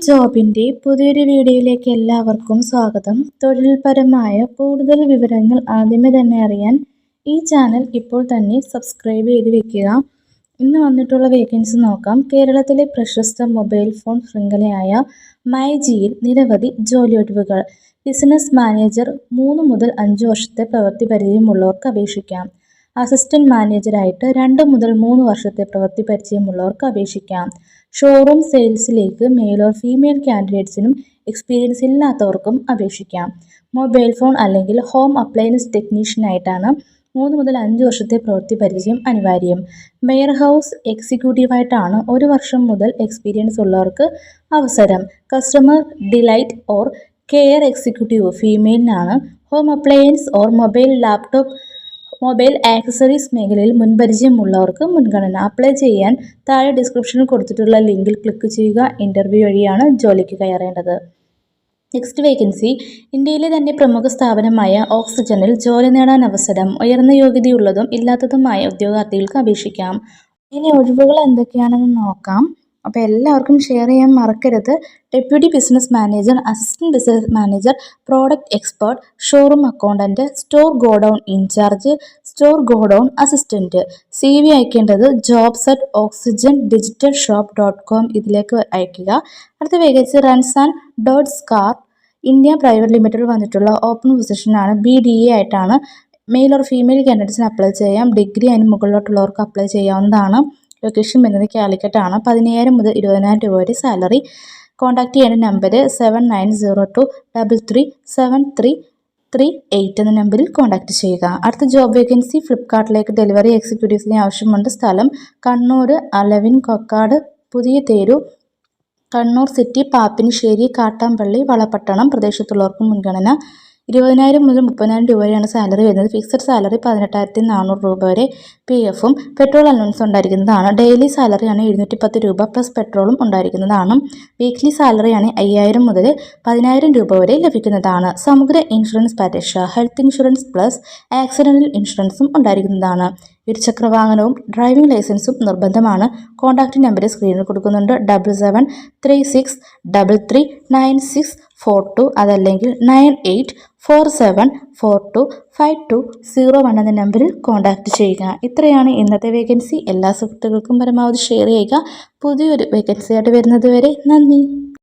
ജോബിൻ്റെ പുതിയൊരു വീഡിയോയിലേക്ക് എല്ലാവർക്കും സ്വാഗതം. തൊഴിൽപരമായ കൂടുതൽ വിവരങ്ങൾ ആദ്യമേ തന്നെ അറിയാൻ ഈ ചാനൽ ഇപ്പോൾ തന്നെ സബ്സ്ക്രൈബ് ചെയ്ത് വെക്കുക. ഇന്ന് വന്നിട്ടുള്ള വേക്കൻസി നോക്കാം. കേരളത്തിലെ പ്രശസ്ത മൊബൈൽ ഫോൺ ശൃംഖലയായ മൈജിയിൽ നിരവധി ജോലിയൊഴിവുകൾ. ബിസിനസ് മാനേജർ 3 മുതൽ 5 വർഷത്തെ പ്രവൃത്തി പരിചയമുള്ളവർക്ക് അപേക്ഷിക്കാം. അസിസ്റ്റന്റ് മാനേജറായിട്ട് 2 മുതൽ 3 വർഷത്തെ പ്രവൃത്തി പരിചയമുള്ളവർക്ക് അപേക്ഷിക്കാം. ഷോറൂം സെയിൽസിലേക്ക് മെയിൽ ഓർ ഫീമെയിൽ കാൻഡിഡേറ്റ്സിനും എക്സ്പീരിയൻസ് ഇല്ലാത്തവർക്കും അപേക്ഷിക്കാം. മൊബൈൽ ഫോൺ അല്ലെങ്കിൽ ഹോം അപ്ലയൻസ് ടെക്നീഷ്യനായിട്ടാണ് 3 മുതൽ 5 വർഷത്തെ പ്രവൃത്തി പരിചയം അനിവാര്യം. വെയർഹൗസ് എക്സിക്യൂട്ടീവായിട്ടാണ് 1 വർഷം മുതൽ എക്സ്പീരിയൻസ് ഉള്ളവർക്ക് അവസരം. Customer delight or care executive ഫീമെയിലിനാണ്. Home appliance or mobile accessories മേഖലയിൽ മുൻപരിചയമുള്ളവർക്ക് മുൻഗണന. അപ്ലൈ ചെയ്യാൻ താഴെ ഡിസ്ക്രിപ്ഷനിൽ കൊടുത്തിട്ടുള്ള ലിങ്കിൽ ക്ലിക്ക് ചെയ്യുക. ഇൻ്റർവ്യൂ വഴിയാണ് ജോലിക്ക് കയറേണ്ടത്. Next vacancy. ഇന്ത്യയിലെ തന്നെ പ്രമുഖ സ്ഥാപനമായ ഓക്സിജനിൽ ജോലി നേടാൻ അവസരം. ഉയർന്ന യോഗ്യതയുള്ളതും ഇല്ലാത്തതുമായ ഉദ്യോഗാർത്ഥികൾക്ക് അപേക്ഷിക്കാം. ഇനി ഒഴിവുകൾ എന്തൊക്കെയാണെന്ന് നോക്കാം. അപ്പോൾ എല്ലാവർക്കും ഷെയർ ചെയ്യാൻ മറക്കരുത്. Deputy business manager, assistant business manager, product expert, showroom accountant, store godown in charge, store godown assistant. CV അയക്കേണ്ടത് jobs@oxygendigitalshop.com ഇതിലേക്ക് അയക്കുക. അടുത്ത വേക്കൻസി റൺസാൻ ഡോട്ട്സ് കാർ ഇന്ത്യ പ്രൈവറ്റ് ലിമിറ്റഡ് വന്നിട്ടുള്ള ഓപ്പൺ പൊസിഷനാണ്. BDA ആയിട്ടാണ്. മെയിൽ ഓർ ഫീമെയിൽ കാൻഡിഡേറ്റ്സിന് അപ്ലൈ ചെയ്യാം. ഡിഗ്രി അതിന് മുകളിലോട്ടുള്ളവർക്ക് അപ്ലൈ ചെയ്യാവുന്നതാണ്. ലൊക്കേഷൻ വരുന്നത് കാലിക്കറ്റ് ആണ്. 15,000 മുതൽ 20,000 രൂപ വരെ സാലറി. കോൺടാക്ട് ചെയ്യേണ്ട നമ്പർ 7902337338 എന്ന നമ്പറിൽ കോൺടാക്ട് ചെയ്യുക. അടുത്ത ജോബ് വേക്കൻസി ഫ്ലിപ്കാർട്ടിലേക്ക് ഡെലിവറി എക്സിക്യൂട്ടീവ്സിനെ ആവശ്യമുണ്ട്. സ്ഥലം കണ്ണൂർ, അലവിൻ, കൊക്കാട്, പുതിയ തേരു, കണ്ണൂർ സിറ്റി, പാപ്പിനിശ്ശേരി, കാട്ടാമ്പള്ളി, വളപട്ടണം പ്രദേശത്തുള്ളവർക്ക് മുൻഗണന. 20,000 മുതൽ 30,000 രൂപ വരെയാണ് സാലറി വരുന്നത്. ഫിക്സഡ് സാലറി 18,400 രൂപ വരെ. PFും പെട്രോൾ അലവൻസ് ഉണ്ടായിരിക്കുന്നതാണ്. ഡെയിലി സാലറിയാണ് 710 രൂപ പ്ലസ് പെട്രോളും ഉണ്ടായിരിക്കുന്നതാണ്. വീക്ക്ലി സാലറിയാണ് 5,000 മുതൽ 10,000 രൂപ വരെ ലഭിക്കുന്നതാണ്. സമഗ്ര insurance package, health insurance plus accidental ഇൻഷുറൻസും ഉണ്ടായിരിക്കുന്നതാണ്. ഇരുചക്രവാഹനവും ഡ്രൈവിംഗ് ലൈസൻസും നിർബന്ധമാണ്. കോൺടാക്റ്റ് നമ്പർ സ്ക്രീനിൽ കൊടുക്കുന്നുണ്ട്. 7736339642 അതല്ലെങ്കിൽ 9847425201 എന്ന നമ്പറിൽ കോൺടാക്റ്റ് ചെയ്യുക. ഇത്രയാണ് ഇന്നത്തെ വേക്കൻസി. എല്ലാ സുഹൃത്തുക്കൾക്കും പരമാവധി ഷെയർ ചെയ്യുക. പുതിയൊരു വേക്കൻസി ആയിട്ട് വരുന്നത് വരെ നന്ദി.